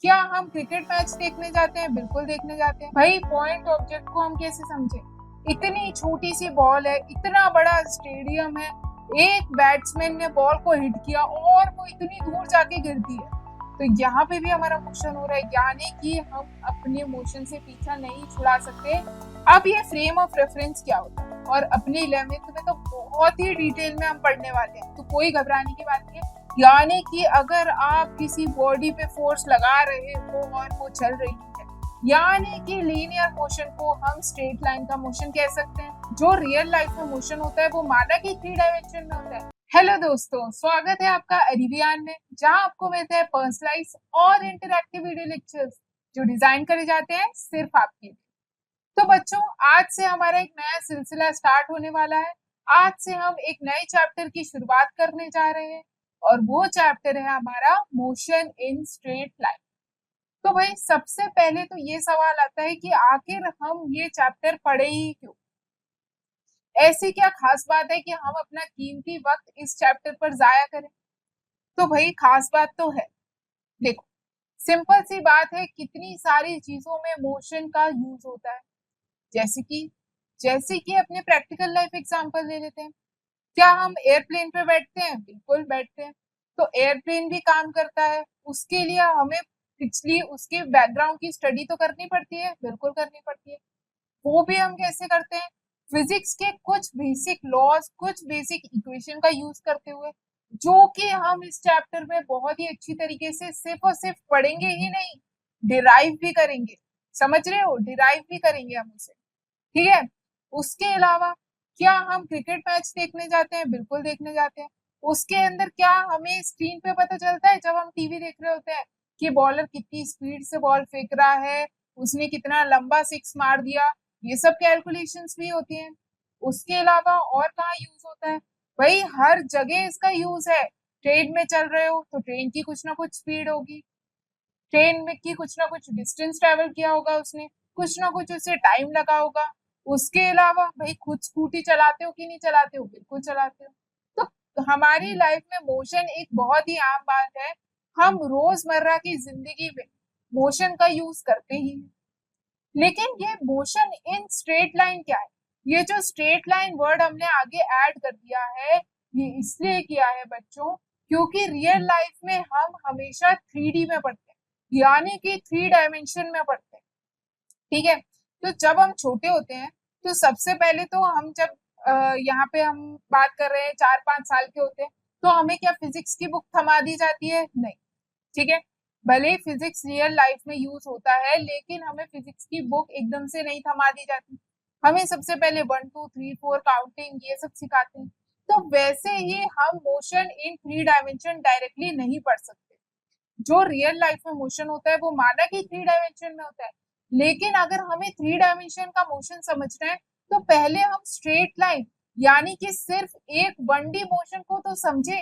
क्या हम cricket match देखने जाते हैं? बिल्कुल देखने जाते हैं भाई। पॉइंट ऑब्जेक्ट को हम कैसे समझे? इतनी छोटी सी बॉल है, इतना बड़ा स्टेडियम है, एक बैट्समैन ने बॉल को हिट किया और वो इतनी दूर जाके गिरती है। तो यहाँ पे भी हमारा मोशन हो रहा है, यानी कि हम अपने मोशन से पीछा नहीं छुड़ा सकते। अब ये फ्रेम ऑफ रेफरेंस क्या होता है और अपनी 11th में तो बहुत ही डिटेल में हम पढ़ने वाले हैं, तो कोई घबराने की बात नहीं है। यानी कि अगर आप किसी बॉडी पे फोर्स लगा रहे हो और वो चल रही है, यानी कि लीनियर मोशन को हम स्ट्रेट लाइन का मोशन कह सकते हैं। जो रियल लाइफ में मोशन होता है वो माना कि 3 डायमेंशन में होता है। हेलो दोस्तों, स्वागत है आपका अरिवियान में, जहां आपको मिलते हैं पर्सनलाइज और इंटरैक्टिव वीडियो लेक्चर्स जो डिजाइन करे जाते हैं सिर्फ आपके लिए। तो बच्चों, आज से हमारा एक नया सिलसिला स्टार्ट होने वाला है। आज से हम एक नए चैप्टर की शुरुआत करने जा रहे हैं और वो चैप्टर है हमारा मोशन इन स्ट्रेट लाइन। तो भाई सबसे पहले तो ये सवाल आता है कि आखिर हम ये चैप्टर पढ़े ही क्यों? ऐसी क्या खास बात है कि हम अपना कीमती वक्त इस चैप्टर पर जाया करें? तो भाई खास बात तो है। देखो, सिंपल सी बात है, कितनी सारी चीजों में मोशन का यूज होता है। जैसे कि अपने प्रैक्टिकल लाइफ एग्जांपल ले लेते हैं। क्या हम एयरप्लेन पे बैठते हैं? बिल्कुल बैठते हैं। तो एयरप्लेन भी काम करता है, उसके लिए हमें पिछली उसके बैकग्राउंड की स्टडी तो करनी पड़ती है, बिल्कुल करनी पड़ती है। वो भी हम कैसे करते हैं? फिजिक्स के कुछ बेसिक लॉज, कुछ बेसिक इक्वेशन का यूज करते हुए, जो कि हम इस चैप्टर में बहुत ही अच्छी तरीके से सिर्फ और सिर्फ पढ़ेंगे ही नहीं, डिराइव भी करेंगे। समझ रहे हो? डिराइव भी करेंगे हम उसे। ठीक है। उसके अलावा क्या हम क्रिकेट मैच देखने जाते हैं? बिल्कुल देखने जाते हैं। उसके अंदर क्या हमें स्क्रीन पे पता चलता है जब हम टीवी देख रहे होते हैं कि बॉलर कितनी स्पीड से बॉल फेंक रहा है, उसने कितना लंबा सिक्स मार दिया? ये सब कैलकुलेशंस भी होती हैं। उसके अलावा और कहाँ यूज होता है? भाई हर जगह इसका यूज है। ट्रेन में चल रहे हो तो ट्रेन की कुछ ना कुछ स्पीड होगी, ट्रेन में की कुछ ना कुछ डिस्टेंस ट्रेवल किया होगा उसने, कुछ ना कुछ उसे टाइम लगा होगा। उसके अलावा भाई खुद स्कूटी चलाते हो कि नहीं चलाते हो? बिल्कुल चलाते हो। तो हमारी लाइफ में मोशन एक बहुत ही आम बात है। हम रोजमर्रा की जिंदगी में मोशन का यूज करते ही हैं। लेकिन ये मोशन इन स्ट्रेट लाइन क्या है? ये जो स्ट्रेट लाइन वर्ड हमने आगे ऐड कर दिया है, ये इसलिए किया है बच्चों, क्योंकि रियल लाइफ में हम हमेशा 3D में पढ़ते हैं, यानी कि 3 डायमेंशन में पढ़ते हैं। ठीक है। तो जब हम छोटे होते हैं तो सबसे पहले तो हम जब यहाँ पे हम बात कर रहे हैं 4-5 साल के होते हैं, तो हमें क्या फिजिक्स की बुक थमा दी जाती है? नहीं। ठीक है। भले ही फिजिक्स रियल लाइफ में यूज होता है, लेकिन हमें फिजिक्स की बुक एकदम से नहीं थमा दी जाती। हमें सबसे पहले 1 2 3 4 काउंटिंग ये सब सिखाते हैं। तो वैसे ही हम मोशन इन 3 डायमेंशन डायरेक्टली नहीं पढ़ सकते। जो रियल लाइफ में मोशन होता है वो माना कि 3 डायमेंशन में होता है, लेकिन अगर हमें 3 डायमेंशन का मोशन समझना है तो पहले हम स्ट्रेट लाइन यानी कि सिर्फ एक 1D मोशन को तो समझे।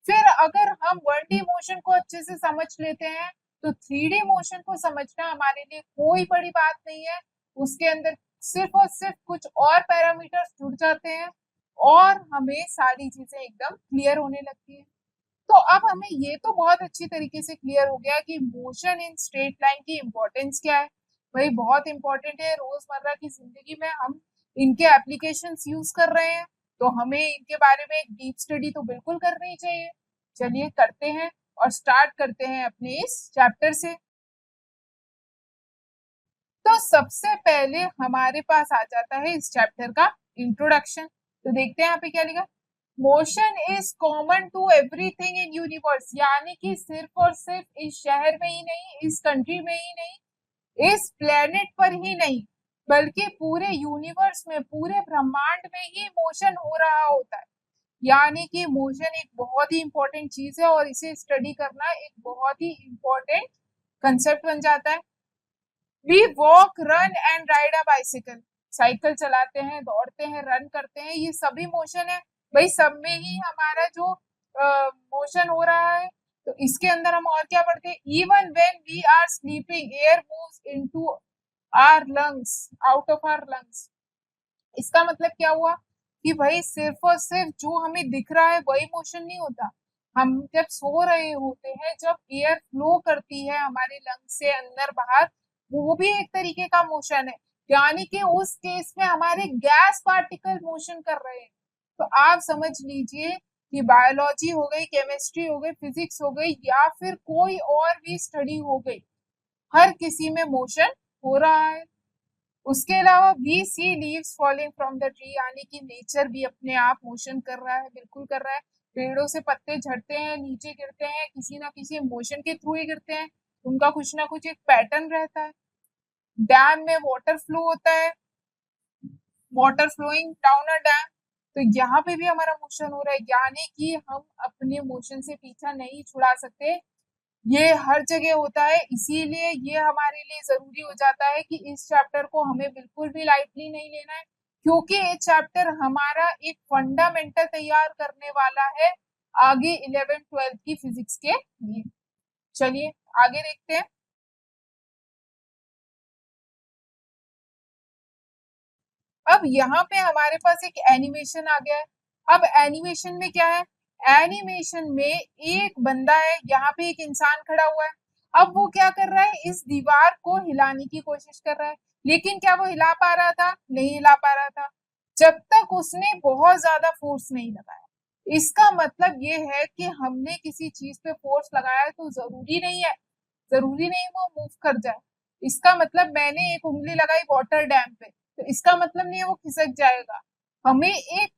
फिर अगर हम 1D मोशन को अच्छे से समझ लेते हैं तो 3D मोशन को समझना हमारे लिए कोई बड़ी बात नहीं है। उसके अंदर सिर्फ और सिर्फ कुछ और पैरामीटर्स जुड़ जाते हैं और हमें सारी चीजें एकदम क्लियर होने लगती है। तो अब हमें ये तो बहुत अच्छी तरीके से क्लियर हो गया कि मोशन इन स्ट्रेट लाइन की इम्पोर्टेंस क्या है। भाई बहुत इंपॉर्टेंट है, रोजमर्रा की जिंदगी में हम इनके एप्लीकेशंस यूज कर रहे हैं, तो हमें इनके बारे में एक डीप स्टडी तो बिल्कुल करनी चाहिए। चलिए करते हैं और स्टार्ट करते हैं अपने इस चैप्टर से। तो सबसे पहले हमारे पास आ जाता है इस चैप्टर का इंट्रोडक्शन। तो देखते हैं यहाँ पे क्या लिखा। Motion is common to everything in universe, यानी कि सिर्फ और सिर्फ इस शहर में ही नहीं, इस कंट्री में ही नहीं, इस प्लेनेट पर ही नहीं, बल्कि पूरे यूनिवर्स में, पूरे ब्रह्मांड में ही मोशन हो रहा होता है। यानी कि मोशन एक बहुत ही इंपॉर्टेंट चीज है और इसे स्टडी करना एक बहुत ही इंपॉर्टेंट कंसेप्ट बन जाता है। We walk, run and ride a bicycle. Cycle चलाते हैं, दौड़ते हैं, रन करते हैं, ये सभी मोशन है। भाई सब में ही हमारा जो मोशन हो रहा है। तो इसके अंदर हम और क्या पढ़ते हैं? Even when we are sleeping, air moves into our lungs, out of our lungs. इसका मतलब क्या हुआ कि भाई सिर्फ और सिर्फ जो हमें दिख रहा है वही मोशन नहीं होता। हम जब सो रहे होते हैं, जब एयर फ्लो करती है हमारे लंग्स से अंदर बाहर, वो भी एक तरीके का मोशन है। यानी कि उस केस में हमारे गैस पार्टिकल मोशन कर रहे हैं। तो आप समझ लीजिए कि बायोलॉजी हो गई, केमिस्ट्री हो गई, फिजिक्स हो गई, या फिर कोई और भी स्टडी हो गई, हर किसी में मोशन हो रहा है। उसके अलावा we see leaves falling from the tree, यानी कि नेचर भी अपने आप मोशन कर रहा है, बिल्कुल कर रहा है। पेड़ों से पत्ते झड़ते हैं, नीचे गिरते हैं, किसी ना किसी मोशन के थ्रू ही गिरते हैं। उनका कुछ ना कुछ एक पैटर्न रहता है। डैम में वाटर फ्लो होता है, water flowing down a dam. तो यहाँ पे भी हमारा मोशन हो रहा है, यानी कि हम अपने मोशन से पीछा नहीं छुड़ा सकते। ये हर जगह होता है, इसीलिए ये हमारे लिए जरूरी हो जाता है कि इस चैप्टर को हमें बिल्कुल भी लाइटली नहीं लेना है, क्योंकि ये चैप्टर हमारा एक फंडामेंटल तैयार करने वाला है आगे 11th 12th की फिजिक्स के लिए। चलिए आगे देखते हैं। अब यहाँ पे हमारे पास एक एनिमेशन आ गया है। अब एनिमेशन में क्या है, एनिमेशन में एक बंदा है, यहाँ पे एक इंसान खड़ा हुआ है। अब वो क्या कर रहा है, इस दीवार को हिलाने की कोशिश कर रहा है, लेकिन क्या वो हिला पा रहा था? नहीं हिला पा रहा था, जब तक उसने बहुत ज्यादा फोर्स नहीं लगाया। इसका मतलब ये है कि हमने किसी चीज पे फोर्स लगाया है तो जरूरी नहीं वो मूव कर जाए। इसका मतलब मैंने एक उंगली लगाई वाटर डैम पे, तो इसका मतलब नहीं है वो खिसक जाएगा। हमें एक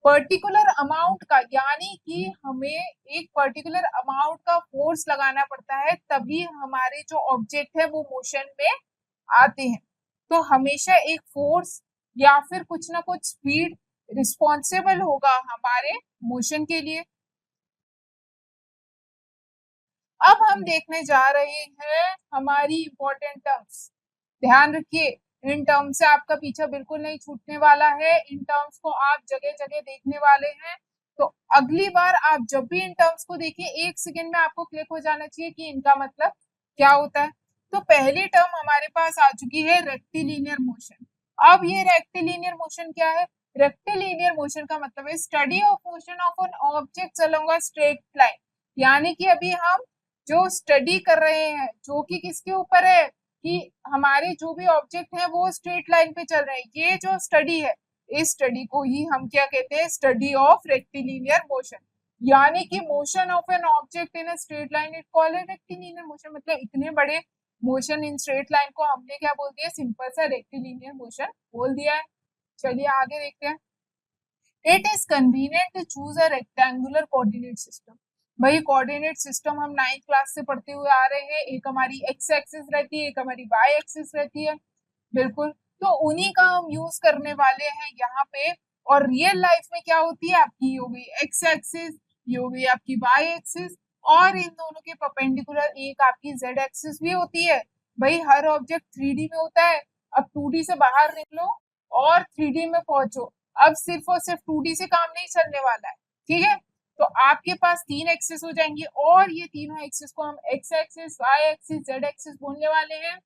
पर्टिकुलर अमाउंट का, यानी कि हमें एक पर्टिकुलर अमाउंट का फोर्स लगाना पड़ता है, तभी हमारे जो ऑब्जेक्ट है वो मोशन में आते हैं। तो हमेशा एक फोर्स या फिर कुछ ना कुछ स्पीड रिस्पॉन्सिबल होगा हमारे मोशन के लिए। अब हम देखने जा रहे हैं हमारी इंपॉर्टेंट टर्म्स। ध्यान रखिए, इन टर्म्स से आपका पीछा बिल्कुल नहीं छूटने वाला है, इन टर्म्स को आप जगह जगह देखने वाले हैं। तो अगली बार आप जब भी इन टर्म्स को देखिए, 1 सेकेंड में आपको क्लिक हो जाना चाहिए कि इनका मतलब क्या होता है। तो पहली टर्म हमारे पास आ चुकी है रेक्टिलिनियर मोशन। अब ये रेक्टिलिनियर मोशन क्या है? रेक्टिलिनियर मोशन का मतलब है study of motion of an object along a straight line. यानी कि अभी हम जो स्टडी कर रहे हैं, जो कि किसके ऊपर है, कि हमारे जो भी ऑब्जेक्ट है वो स्ट्रेट लाइन पे चल रहे हैं। ये जो स्टडी है, इस स्टडी को ही हम क्या कहते हैं, स्टडी ऑफ रेक्टिलिनियर मोशन। यानी कि motion of an object in a straight line it called rectilinear motion. मतलब इतने बड़े मोशन इन स्ट्रेट लाइन को हमने क्या बोल दिया, सिंपल सा रेक्टिलिनियर मोशन बोल दिया है। चलिए आगे देखते हैं। It is convenient to choose a rectangular coordinate system. भाई कोऑर्डिनेट सिस्टम हम 9th क्लास से पढ़ते हुए आ रहे हैं, एक हमारी एक्स एक्सिस रहती है, एक हमारी वाई एक्सिस रहती है, बिल्कुल। तो उन्हीं का हम यूज करने वाले हैं यहाँ पे। और रियल लाइफ में क्या होती है, आपकी ये हो गई एक्स एक्सिस, ये हो गई आपकी वाई एक्सिस, और इन दोनों के परपेंडिकुलर एक आपकी जेड एक्सिस भी होती है। भाई हर ऑब्जेक्ट 3D में होता है। अब 2D से बाहर निकलो और 3D में पहुंचो। अब सिर्फ और सिर्फ 2D से काम नहीं चलने वाला है, ठीक है। तो आपके पास 3 एक्सिस हो जाएंगी, और ये तीनों एक्सिस को हम x axis, y axis, z axis बोलने वाले हैं।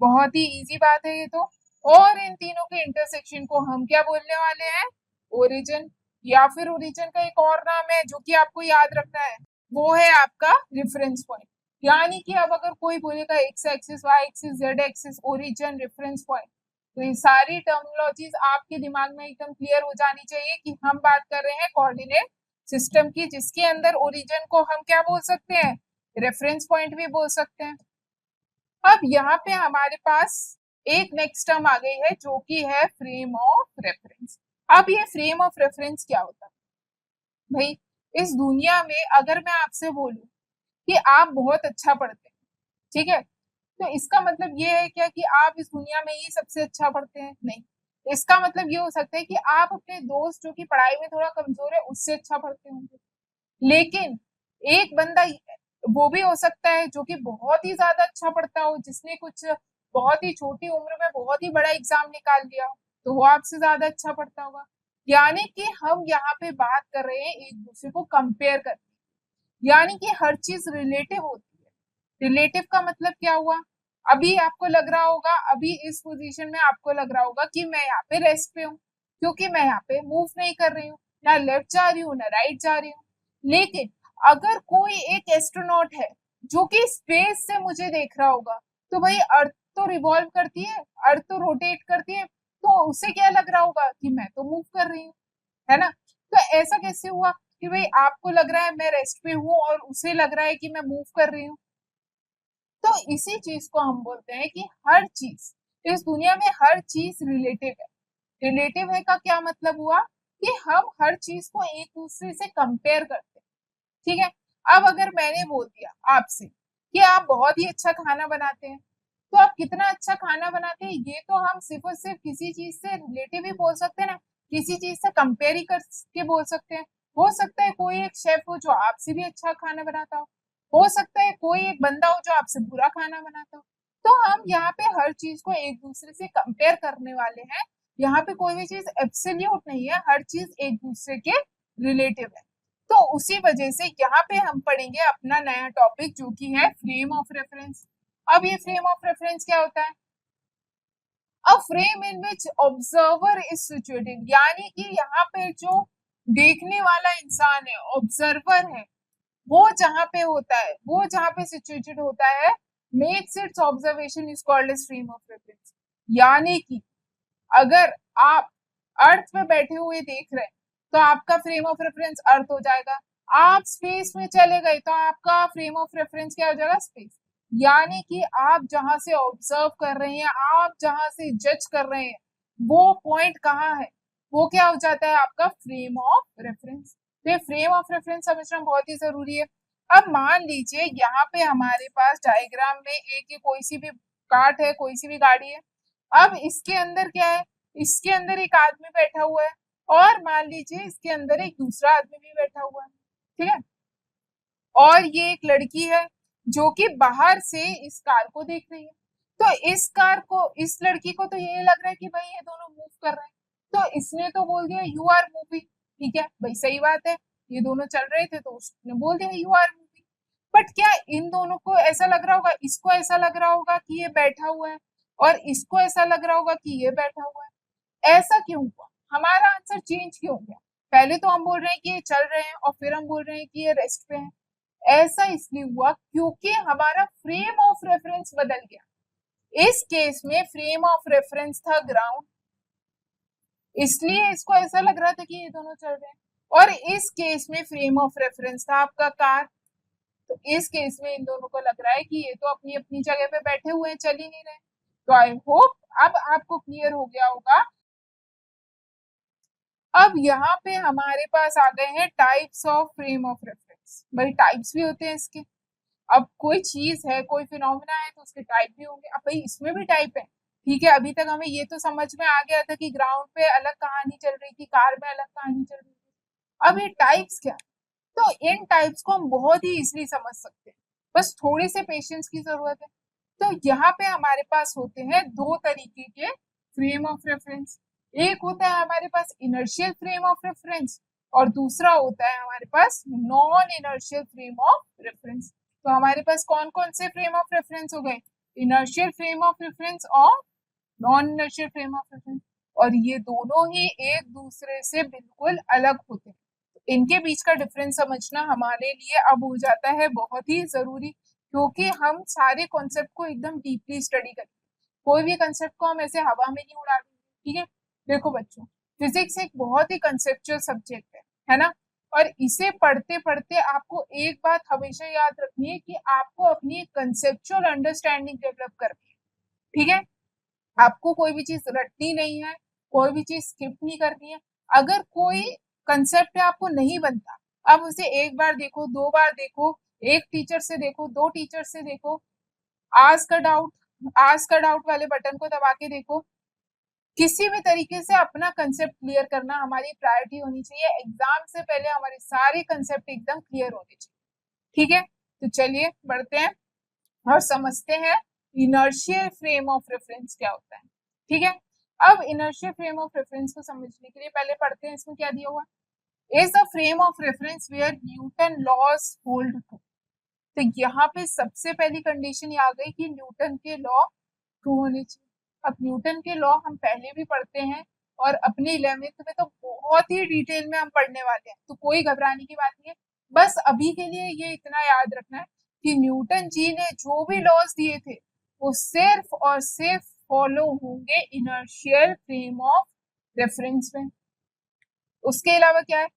बहुत ही इजी बात है ये तो। और इन तीनों के इंटरसेक्शन को हम क्या बोलने वाले हैं, ओरिजिन। या फिर ओरिजिन का एक और नाम है जो कि आपको याद रखना है, वो है आपका रेफरेंस पॉइंट। यानी कि अब अगर कोई बोलेगा x axis, y axis, z axis, origin, reference point, तो ये सारी टर्मिनोलॉजीज आपके दिमाग में एकदम क्लियर हो जानी चाहिए कि हम बात कर रहे हैं कोऑर्डिनेट सिस्टम की, जिसके अंदर ओरिजिन को हम क्या बोल सकते हैं, रेफरेंस पॉइंट भी बोल सकते हैं। अब यहाँ पे हमारे पास एक नेक्स्ट टर्म आ गई है जो कि है फ्रेम ऑफ रेफरेंस। अब ये फ्रेम ऑफ रेफरेंस क्या होता है? भाई इस दुनिया में अगर मैं आपसे बोलूं कि आप बहुत अच्छा पढ़ते हैं, ठीक है, तो इसका मतलब ये है क्या कि आप इस दुनिया में ही सबसे अच्छा पढ़ते हैं? नहीं। इसका मतलब ये हो सकता है कि आप अपने दोस्त जो कि पढ़ाई में थोड़ा कमजोर है उससे अच्छा पढ़ते होंगे। लेकिन एक बंदा वो भी हो सकता है जो कि बहुत ही ज्यादा अच्छा पढ़ता हो, जिसने कुछ बहुत ही छोटी उम्र में बहुत ही बड़ा एग्जाम निकाल लिया हो, तो वो आपसे ज्यादा अच्छा पढ़ता होगा। यानी कि हम यहाँ पे बात कर रहे हैं एक दूसरे को कंपेयर कर, यानी कि हर चीज रिलेटिव होती है। रिलेटिव का मतलब क्या हुआ, अभी आपको लग रहा होगा, अभी इस पोजीशन में आपको लग रहा होगा कि मैं यहाँ पे रेस्ट पे हूँ, क्योंकि मैं यहाँ पे मूव नहीं कर रही हूँ, ना लेफ्ट जा रही हूँ ना राइट जा रही हूँ। लेकिन अगर कोई एक एस्ट्रोनॉट है जो कि स्पेस से मुझे देख रहा होगा, तो भाई अर्थ तो रिवॉल्व करती है, अर्थ तो रोटेट करती है, तो उसे क्या लग रहा होगा कि मैं तो मूव कर रही हूँ, है ना। तो ऐसा कैसे हुआ कि भाई आपको लग रहा है मैं रेस्ट पे हूँ और उसे लग रहा है कि मैं मूव कर रही हूँ। तो इसी चीज को हम बोलते हैं कि हर चीज, इस दुनिया में हर चीज रिलेटिव है। रिलेटिव है का क्या मतलब हुआ कि हम हर चीज को एक दूसरे से कंपेयर करते हैं, ठीक है। अब अगर मैंने बोल दिया आपसे कि आप बहुत ही अच्छा खाना बनाते हैं, तो आप कितना अच्छा खाना बनाते हैं ये तो हम सिर्फ और सिर्फ किसी चीज से रिलेटिव ही बोल सकते हैं ना, किसी चीज से कंपेयर ही करके बोल सकते हैं। हो सकता है कोई एक शेफ हो जो आपसे भी अच्छा खाना बनाता हो सकता है कोई एक बंदा हो जो आपसे बुरा खाना बनाता हो। तो हम यहाँ पे हर चीज को एक दूसरे से कंपेयर करने वाले हैं। यहाँ पे कोई भी चीज एब्सोल्यूट नहीं है, हर चीज एक दूसरे के रिलेटिव है। तो उसी वजह से यहाँ पे हम पढ़ेंगे अपना नया टॉपिक जो कि है फ्रेम ऑफ रेफरेंस। अब ये फ्रेम ऑफ रेफरेंस क्या होता है? A frame in which observer is situated, यानी कि यहाँ पे जो देखने वाला इंसान है, ऑब्जर्वर है, वो जहाँ पे होता है, वो जहाँ पे सिचुएटेड होता है, makes its observation is called as frame of reference. यानी कि अगर आप अर्थ पे बैठे हुए देख रहे हैं तो आपका फ्रेम ऑफ रेफरेंस अर्थ हो जाएगा। आप स्पेस में चले गए तो आपका फ्रेम ऑफ रेफरेंस क्या हो जाएगा? स्पेस। यानी कि आप जहां से ऑब्जर्व कर रहे हैं, आप जहां से जज कर रहे हैं, वो पॉइंट कहाँ है, वो क्या हो जाता है? आपका फ्रेम ऑफ रेफरेंस। तो ये फ्रेम ऑफ रेफरेंस समझना बहुत ही जरूरी है। अब मान लीजिए यहाँ पे हमारे पास डायग्राम में एक कोई सी भी कार्ट है, कोई सी भी गाड़ी है। अब इसके अंदर क्या है? इसके अंदर एक आदमी बैठा हुआ है और मान लीजिए इसके अंदर एक दूसरा आदमी भी बैठा हुआ है, ठीक है। और ये एक लड़की है जो कि बाहर से इस कार को देख रही है। तो इस कार को, इस लड़की को तो ये लग रहा है कि भाई ये दोनों मूव कर रहे हैं, तो इसने तो बोल दिया यू आर मूविंग, ठीक है भाई, सही बात है, ये दोनों चल रहे थे तो उसने बोल दिया यू आर मूविंग। बट क्या इन दोनों को ऐसा लग रहा होगा, इसको ऐसा लग रहा होगा कि ये बैठा हुआ है और इसको ऐसा लग रहा होगा कि ये बैठा हुआ है? ऐसा क्यों हुआ? हमारा आंसर चेंज क्यों हो गया? पहले तो हम बोल रहे हैं कि ये चल रहे हैं और फिर हम बोल रहे हैं कि ये रेस्ट पे हैं। ऐसा इसलिए हुआ क्योंकि हमारा फ्रेम ऑफ रेफरेंस बदल गया। इस केस में फ्रेम ऑफ रेफरेंस था ग्राउंड, इसलिए इसको ऐसा लग रहा था कि ये दोनों चल रहे हैं। और इस केस में फ्रेम ऑफ रेफरेंस था आपका कार, तो इस केस में इन दोनों को लग रहा है कि ये तो अपनी अपनी जगह पे बैठे हुए हैं, चल ही नहीं रहे। तो आई होप अब आपको क्लियर हो गया होगा। अब यहाँ पे हमारे पास आ गए हैं types of frame of reference. भाई टाइप्स भी होते हैं इसके। अब कोई चीज है, कोई फिनोमिना है तो उसके टाइप भी होंगे। अब भाई इसमें भी टाइप है, ठीक है। अभी तक हमें ये तो समझ में आ गया था कि ग्राउंड पे अलग कहानी चल रही थी, कार में अलग कहानी चल रही थी। अब ये टाइप्स क्या? तो इन टाइप्स को हम बहुत ही इजीली समझ सकते हैं, बस थोड़े से पेशेंस की जरूरत है। तो यहाँ पे हमारे पास होते हैं दो तरीके के फ्रेम ऑफ रेफरेंस। एक होता है हमारे पास इनर्शियल फ्रेम ऑफ रेफरेंस और दूसरा होता है हमारे पास non inertial frame of reference. तो हमारे पास कौन कौन से फ्रेम ऑफ रेफरेंस हो गए? इनर्शियल फ्रेम ऑफ रेफरेंस और non inertial frame of reference. और ये दोनों ही एक दूसरे से बिल्कुल अलग होते हैं। इनके बीच का डिफरेंस समझना हमारे लिए अब हो जाता है बहुत ही जरूरी, क्योंकि हम सारे कॉन्सेप्ट को एकदम डीपली स्टडी करें। कोई भी कंसेप्ट को हम ऐसे हवा में नहीं उड़ा देंगे, ठीक है। देखो बच्चों, फिजिक्स एक बहुत ही कंसेप्चुअल सब्जेक्ट है ना। और इसे पढ़ते पढ़ते आपको एक बात हमेशा याद रखनी है कि आपको अपनी कंसेप्चुअल अंडरस्टैंडिंग डेवलप करनी है, ठीक है। आपको कोई भी चीज रटनी नहीं है, कोई भी चीज स्किप नहीं करनी है। अगर कोई कंसेप्ट आपको नहीं बनता, आप उसे एक बार देखो, दो बार देखो, एक टीचर से देखो, दो टीचर से देखो, आस्क अ डाउट वाले बटन को दबा के देखो। किसी भी तरीके से अपना कंसेप्ट क्लियर करना हमारी प्रायोरिटी होनी चाहिए। एग्जाम से पहले हमारे सारे कंसेप्ट एकदम क्लियर होने चाहिए, ठीक है। तो चलिए बढ़ते हैं और समझते हैं इनर्शियल फ्रेम ऑफ रेफरेंस क्या होता है, ठीक है। अब इनर्शियल फ्रेम ऑफ रेफरेंस को समझने के लिए पहले पढ़ते हैं इसमें क्या दिया हुआ। Is a frame of reference where Newton laws hold true. तो यहाँ पे सबसे पहली कंडीशन ये आ गई कि न्यूटन के लॉ ट्रू होने चाहिए। अब न्यूटन के लॉ हम पहले भी पढ़ते हैं और अपनी 11th में तो बहुत ही डिटेल में हम पढ़ने वाले हैं, तो कोई घबराने की बात नहीं है। बस अभी के लिए ये इतना याद रखना है कि न्यूटन जी ने जो भी लॉज दिए थे वो सिर्फ और सिर्फ फॉलो होंगे इनर्शियल फ्रेम ऑफ रेफरेंस में। उसके अलावा क्या है,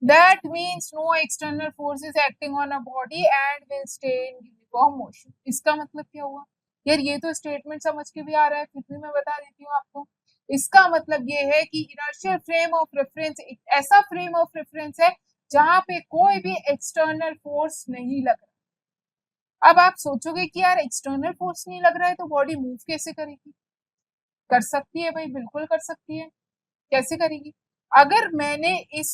that means no external forces acting on a body and will stay in uniform motion. इसका मतलब क्या हुआ यार, ये तो स्टेटमेंट समझ के भी आ रहा है, फिर भी मैं बता देती हूँ आपको। इसका मतलब ये है कि इनर्शियल फ्रेम ऑफ रेफरेंस एक ऐसा फ्रेम ऑफ रेफरेंस है जहां पे कोई भी एक्सटर्नल फोर्स नहीं लग रहा। अब आप सोचोगे कि यार एक्सटर्नल फोर्स नहीं लग रहा है तो बॉडी मूव कैसे करेगी? कर सकती है भाई, बिल्कुल कर सकती है। कैसे करेगी? अगर मैंने इस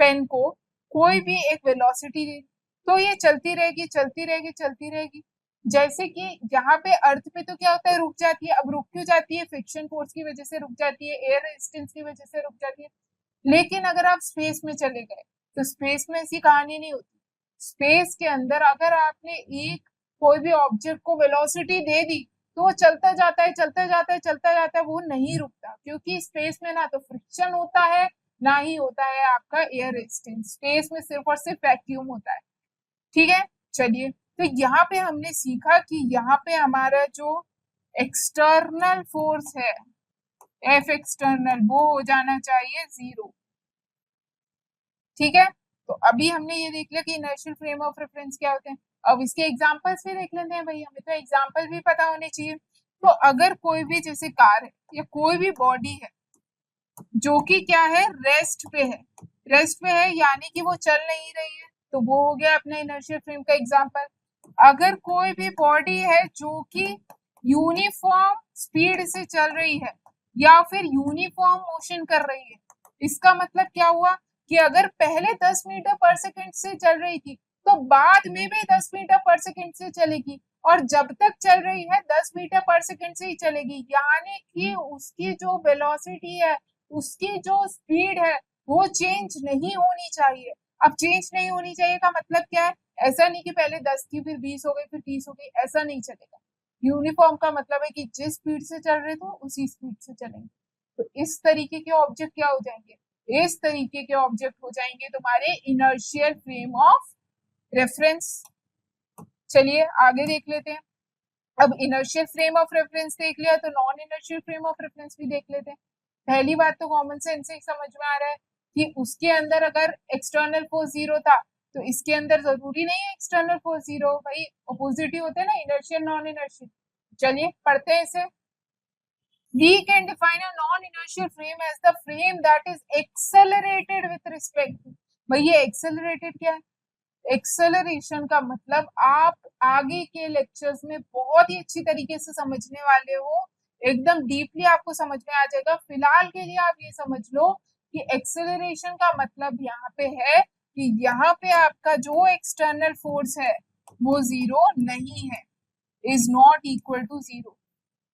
पेन को कोई भी एक वेलोसिटी दी तो ये चलती रहेगी चलती रहेगी चलती रहेगी। जैसे कि यहाँ पे अर्थ पे तो क्या होता है, रुक जाती है। अब रुक क्यों जाती है? फ्रिक्शन फोर्स की वजह से रुक जाती है, एयर रेजिस्टेंस की वजह से रुक जाती है। लेकिन अगर आप स्पेस में चले गए तो स्पेस में ऐसी कहानी नहीं होती। स्पेस के अंदर अगर आपने एक कोई भी ऑब्जेक्ट को वेलोसिटी दे दी तो वो चलता जाता है चलता जाता है चलता जाता है, वो नहीं रुकता, क्योंकि स्पेस में ना तो फ्रिक्शन होता है ना ही होता है आपका एयर रेजिस्टेंस। स्पेस में सिर्फ और सिर्फ वैक्यूम होता है। ठीक है, चलिए, तो यहाँ पे हमने सीखा कि यहाँ पे हमारा जो एक्सटर्नल फोर्स है एफ एक्सटर्नल वो हो जाना चाहिए 0। ठीक है, तो अभी हमने ये देख लिया कि इनर्शियल फ्रेम ऑफ रेफरेंस क्या होते हैं। अब इसके एग्जांपल्स भी देख लेते हैं भाई, हमें तो एग्जांपल भी पता होने चाहिए। तो अगर कोई भी जैसे कार है या कोई भी बॉडी है जो कि क्या है, रेस्ट पे है, रेस्ट पे है यानी कि वो चल नहीं रही है, तो वो हो गया अपने इनर्शियल फ्रेम का एग्जांपल। अगर कोई भी बॉडी है जो कि यूनिफॉर्म स्पीड से चल रही है या फिर यूनिफॉर्म मोशन कर रही है, इसका मतलब क्या हुआ कि अगर पहले 10 मीटर पर सेकंड से चल रही थी तो बाद में भी 10 मीटर पर सेकंड से चलेगी, और जब तक चल रही है 10 मीटर पर सेकंड से ही चलेगी, यानी कि उसकी जो वेलोसिटी है, उसकी जो स्पीड है वो चेंज नहीं होनी चाहिए। अब चेंज नहीं होनी चाहिए का मतलब क्या है? ऐसा नहीं कि पहले 10 थी फिर 20 हो गई फिर 30 हो गई, ऐसा नहीं चलेगा। यूनिफॉर्म का मतलब है कि जिस स्पीड से चल रहे थे उसी स्पीड से चलेंगे। तो इस तरीके के ऑब्जेक्ट क्या हो जाएंगे, इस तरीके के ऑब्जेक्ट हो जाएंगे तुम्हारे इनर्शियल फ्रेम ऑफ रेफरेंस। चलिए आगे देख लेते हैं। अब इनर्शियल फ्रेम ऑफ रेफरेंस देख लिया तो non inertial frame of reference भी देख लेते हैं। पहली बात तो कॉमन सेंस से समझ में आ रहा है कि उसके अंदर अगर एक्सटर्नल फोर्स 0 था तो इसके अंदर जरूरी नहीं है एक्सटर्नल फोर्स 0, भाई अपोजिट ही होते हैं ना, इनर्शियल नॉन इनर्शियल। चलिए पढ़ते हैं इसे। We can define a non-inertial frame as the frame that is accelerated with respect to। भाई ये accelerated क्या है? एक्सेलरेशन का मतलब आप आगे के लेक्चर्स में बहुत ही अच्छी तरीके से समझने वाले हो, एकदम डीपली आपको समझ में आ जाएगा। फिलहाल के लिए आप ये समझ लो कि एक्सेलरेशन का मतलब यहाँ पे है कि यहाँ पे आपका जो एक्सटर्नल फोर्स है वो 0 नहीं है, इज नॉट इक्वल टू 0।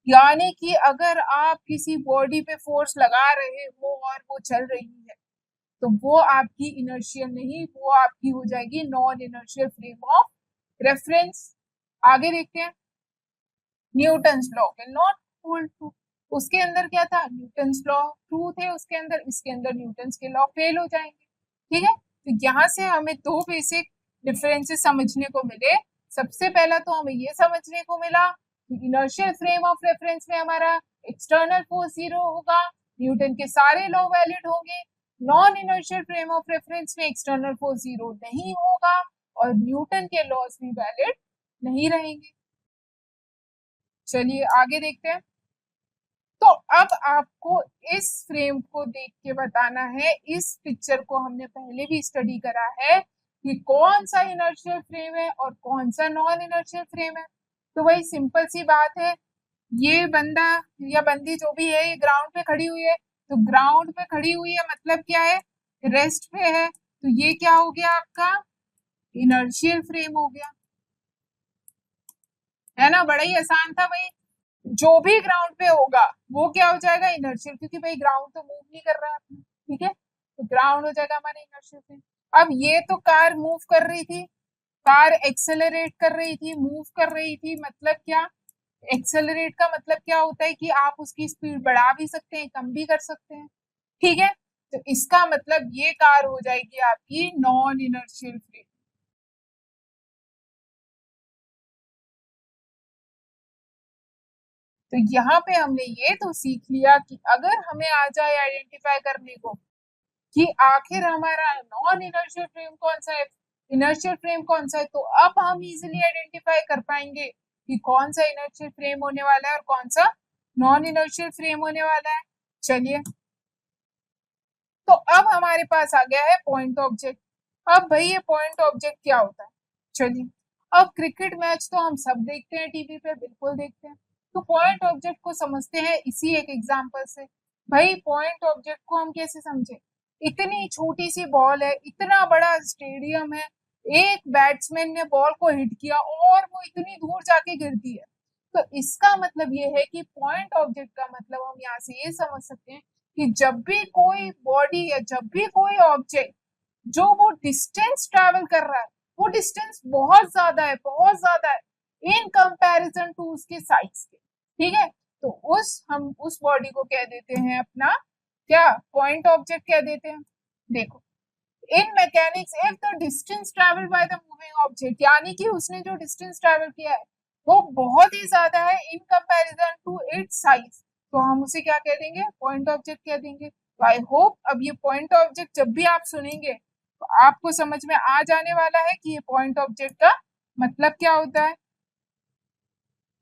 यानी कि अगर आप किसी बॉडी पे फोर्स लगा रहे हो और वो चल रही है तो वो आपकी इनर्शियल नहीं, वो आपकी हो जाएगी non inertial frame of reference. आगे देखते हैं। Newton's law can not hold true. उसके अंदर क्या था, न्यूटन्स लॉ ट्रू थे उसके अंदर, इसके अंदर न्यूटन्स के लॉ फेल हो जाएंगे। ठीक है, तो यहाँ से हमें दो बेसिक डिफरेंसेस समझने को मिले। सबसे पहला तो हमें ये समझने को मिला कि इनर्शियल फ्रेम ऑफ रेफरेंस में हमारा एक्सटर्नल फोर्स 0 होगा, न्यूटन के सारे लॉ वैलिड होंगे। Non inertial frame of reference में एक्सटर्नल फोर्स 0 नहीं होगा और न्यूटन के लॉज भी वैलिड नहीं रहेंगे। चलिए आगे देखते हैं। तो अब आपको इस फ्रेम को देख के बताना है, इस पिक्चर को हमने पहले भी स्टडी करा है कि कौन सा इनर्शियल फ्रेम है और कौन सा नॉन इनर्शियल फ्रेम है। तो वही सिंपल सी बात है, ये बंदा या बंदी जो भी है ये ग्राउंड पे खड़ी हुई है, तो ग्राउंड पे खड़ी हुई है मतलब क्या है, रेस्ट पे है, तो ये क्या हो गया आपका इनर्शियल फ्रेम हो गया, है ना। बड़ा ही आसान था भाई, जो भी ग्राउंड पे होगा वो क्या हो जाएगा इनर्शियल, क्योंकि भाई ग्राउंड तो मूव नहीं कर रहा है। ठीक है, तो ग्राउंड हो जाएगा हमारा इनर्शियल फ्रेम। अब ये तो कार मूव कर रही थी, कार एक्सेलरेट कर रही थी, मूव कर रही थी, मतलब क्या, एक्सेलरेट का मतलब क्या होता है कि आप उसकी स्पीड बढ़ा भी सकते हैं कम भी कर सकते हैं। ठीक है, तो इसका मतलब ये कार हो जाएगी आपकी नॉन इनर्शियल फ्रेम। तो यहाँ पे हमने ये तो सीख लिया कि अगर हमें आ जाए आइडेंटिफाई करने को कि आखिर हमारा नॉन इनर्शियल फ्रेम कौन सा है, इनर्शियल फ्रेम कौन सा है, तो अब हम इजीली आइडेंटिफाई कर पाएंगे कि कौन सा इनर्शियल फ्रेम होने वाला है और कौन सा नॉन इनर्शियल फ्रेम होने वाला है। चलिए, तो अब हमारे पास आ गया है पॉइंट ऑब्जेक्ट। अब भाई ये पॉइंट ऑब्जेक्ट क्या होता है, चलिए अब क्रिकेट मैच तो हम सब देखते हैं टीवी पे, बिल्कुल देखते हैं, तो पॉइंट ऑब्जेक्ट को समझते हैं इसी एक एग्जांपल से। भाई पॉइंट ऑब्जेक्ट को हम कैसे समझे, इतनी छोटी सी बॉल है, इतना बड़ा स्टेडियम है, एक बैट्समैन ने बॉल को हिट किया और वो इतनी दूर जाके गिरती है, तो इसका मतलब ये है कि पॉइंट ऑब्जेक्ट का मतलब हम यहाँ से ये समझ सकते हैं कि जब भी कोई बॉडी या जब भी कोई ऑब्जेक्ट जो वो डिस्टेंस ट्रैवल कर रहा है, वो डिस्टेंस बहुत ज्यादा है, बहुत ज्यादा है इन कंपैरिजन टू उसके साइज के, ठीक है, तो हम उस बॉडी को कह देते हैं अपना क्या, पॉइंट ऑब्जेक्ट कह देते हैं। देखो, in mechanics if the distance travel by the moving object, यानी कि उसने जो डिस्टेंस ट्रैवल किया है वो बहुत ही ज्यादा है in comparison to its size, तो हम उसे क्या कह देंगे, पॉइंट ऑब्जेक्ट कह देंगे। तो आई होप अब ये पॉइंट ऑब्जेक्ट जब भी आप सुनेंगे तो आपको समझ में आ जाने वाला है कि ये पॉइंट ऑब्जेक्ट का मतलब क्या होता है।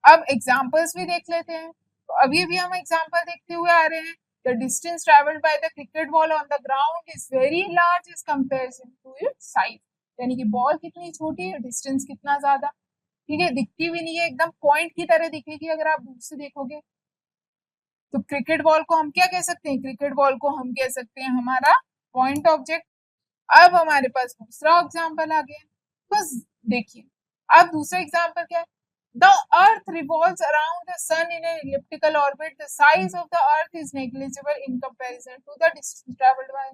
अब एग्जांपल्स भी देख लेते हैं, तो अभी भी हम एग्जांपल देखते हुए आ रहे हैं। The distance traveled by the cricket ball on the ground is very large as comparison to its size, यानी कि बॉल कितनी छोटी है, डिस्टेंस कितना ज्यादा, ठीक है, दिखती भी नहीं है, एकदम पॉइंट की तरह दिखेगी अगर आप दूर से देखोगे। तो क्रिकेट बॉल को हम क्या कह सकते हैं, क्रिकेट बॉल को हम कह सकते हैं हमारा पॉइंट ऑब्जेक्ट। अब हमारे पास दूसरा एग्जाम्पल आ गया, बस देखिए अब दूसरा एग्जाम्पल क्या है, the earth revolves around the sun in an elliptical orbit. The size of the earth is negligible in comparison to the distance traveled by.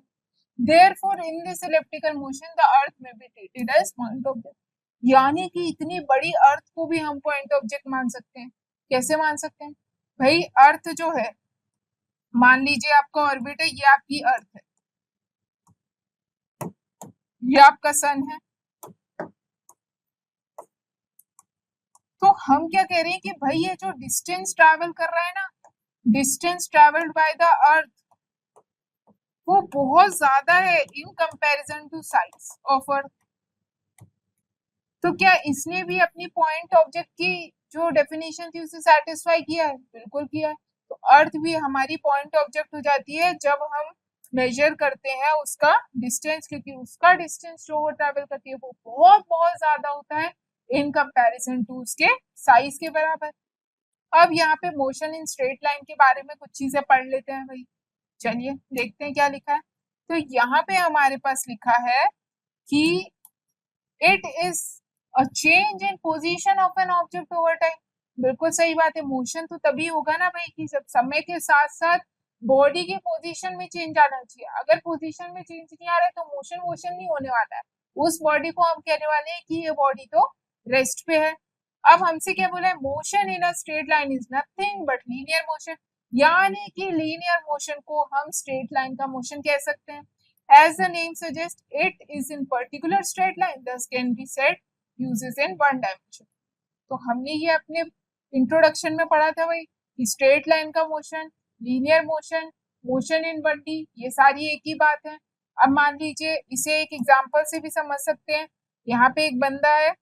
Therefore, in this elliptical motion, the earth may be treated as point object. यानी कि इतनी बड़ी अर्थ को भी हम point object मान सकते हैं। कैसे मान सकते हैं भाई, अर्थ जो है, मान लीजिए आपका ऑर्बिट है, ये आपकी अर्थ है, ये आपका सन है, तो हम क्या कह रहे हैं कि भाई ये जो डिस्टेंस ट्रैवल कर रहा है ना, distance travelled by the earth, वो बहुत ज्यादा है in comparison to size of earth. तो क्या इसने भी अपनी पॉइंट ऑब्जेक्ट की जो डेफिनेशन थी उसे सेटिस्फाई किया है, बिल्कुल किया है। तो अर्थ भी हमारी पॉइंट ऑब्जेक्ट हो जाती है जब हम मेजर करते हैं उसका डिस्टेंस, क्योंकि उसका डिस्टेंस जो वो ट्रैवल करती है वो बहुत बहुत ज्यादा होता है इन कंपैरिजन टू उसके साइज के बराबर। अब यहाँ पे मोशन इन स्ट्रेट लाइन के बारे में कुछ चीजें पढ़ लेते हैं भाई, चलिए देखते हैं क्या लिखा है। तो यहाँ पे हमारे पास लिखा है कि it is a change in position of an object over time. बिल्कुल सही बात है, मोशन तो तभी होगा ना भाई कि जब समय के साथ साथ बॉडी की पोजीशन में चेंज आना चाहिए। अगर पोजीशन में चेंज नहीं आ रहा है तो मोशन मोशन नहीं होने वाला है, उस बॉडी को हम कहने वाले हैं कि ये बॉडी तो रेस्ट पे है। अब हमसे क्या बोला है, motion in a straight line is nothing but linear motion, यानी कि लीनियर मोशन को हम स्ट्रेट लाइन का मोशन कह सकते हैं। As the name suggests, it is in particular straight line, thus can be said uses in one dimension. तो हमने ये अपने इंट्रोडक्शन में पढ़ा था भाई कि स्ट्रेट लाइन का motion, linear motion, motion in one D, ये सारी एक ही बात है। अब मान लीजिए इसे एक एग्जांपल से भी समझ सकते हैं। यहाँ पे एक बंदा है,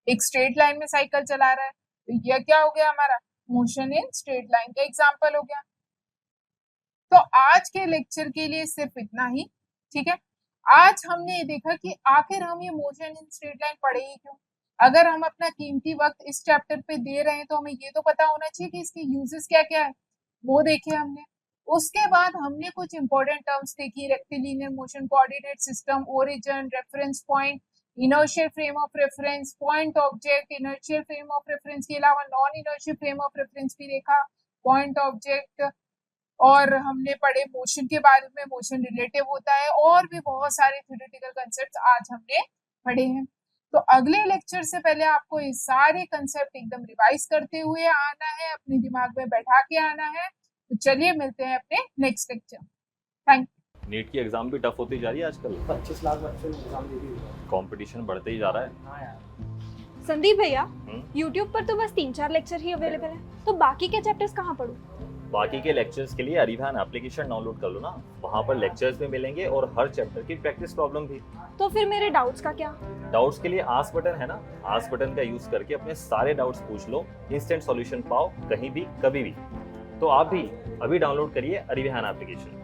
एक स्ट्रेट लाइन में साइकिल चला रहा है, तो यह क्या हो गया हमारा, मोशन इन स्ट्रेट लाइन का एग्जांपल हो गया। तो आज के लेक्चर के लिए सिर्फ इतना ही, ठीक है। आज हमने ये देखा कि आखिर हम ये मोशन इन स्ट्रेट लाइन पढ़े ही क्यों। अगर हम अपना कीमती वक्त इस चैप्टर पे दे रहे हैं तो हमें ये तो पता होना चाहिए कि इसके यूजेस क्या क्या है, वो देखे हमने। उसके बाद हमने कुछ इंपॉर्टेंट टर्म्स देखी, rectilinear motion, coordinate system, origin, reference point, inertial frame of reference, point object, inertial frame of reference के अलावा non inertial frame of reference भी देखा, पॉइंट ऑब्जेक्ट, और हमने पढ़े मोशन के बारे में, मोशन रिलेटिव होता है, और भी बहुत सारे थ्योरेटिकल कंसेप्ट आज हमने पढ़े हैं। तो अगले लेक्चर से पहले आपको ये सारे कंसेप्ट एकदम रिवाइज करते हुए आना है, अपने दिमाग में बैठा के आना है। तो चलिए मिलते हैं अपने next lecture. Thank you. NEET की एग्जाम भी टफ होती जा रही है आजकल, 25 लाख बच्चों ने एग्जाम दे दी है। कंपटीशन बढ़ते ही जा रहा है। हाँ यार, संदीप भैया, YouTube पर तो बस 3-4 लेक्चर ही अवेलेबल है, तो बाकी के चैप्टर्स कहाँ पढूं? बाकी के लेक्चर्स के लिए अरिवहन एप्लीकेशन डाउनलोड कर लो ना। वहाँ पर लेक्चर्स भी मिलेंगे और हर चैप्टर की प्रैक्टिस प्रॉब्लम भी। तो फिर मेरे डाउट्स का क्या? डाउट्स के लिए आस्क बटन है ना, आस्क बटन का यूज करके अपने सारे डाउट्स पूछ लो, इंस्टेंट सॉल्यूशन पाओ कहीं भी कभी भी। तो आप भी अभी डाउनलोड करिए अरिवहन एप्लीकेशन।